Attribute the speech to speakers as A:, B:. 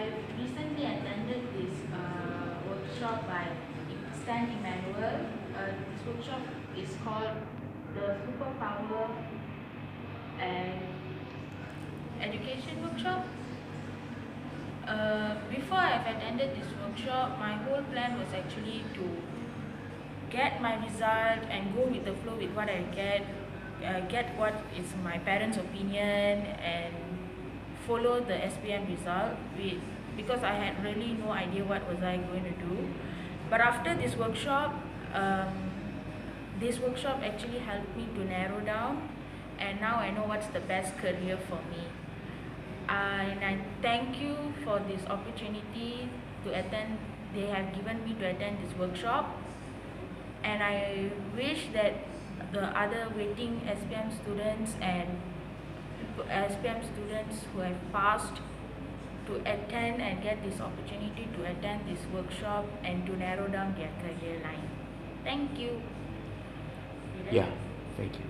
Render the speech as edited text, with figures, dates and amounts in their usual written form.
A: I recently attended this workshop by Stan Emmanuel. This workshop is called the Superpower and Education Workshop. Before I've attended this workshop, my whole plan was actually to get my result and go with the flow with what I get what is my parents' opinion and follow the SPM result because I had really no idea what was I going to do. But after this workshop actually helped me to narrow down, and now I know what's the best career for me. And I thank you for this opportunity to attend. They have given me to attend this workshop, and I wish that the other waiting SPM students and SPM students who have passed to attend and get this opportunity to attend this workshop and to narrow down their career line. Thank you.
B: Yeah, thank you.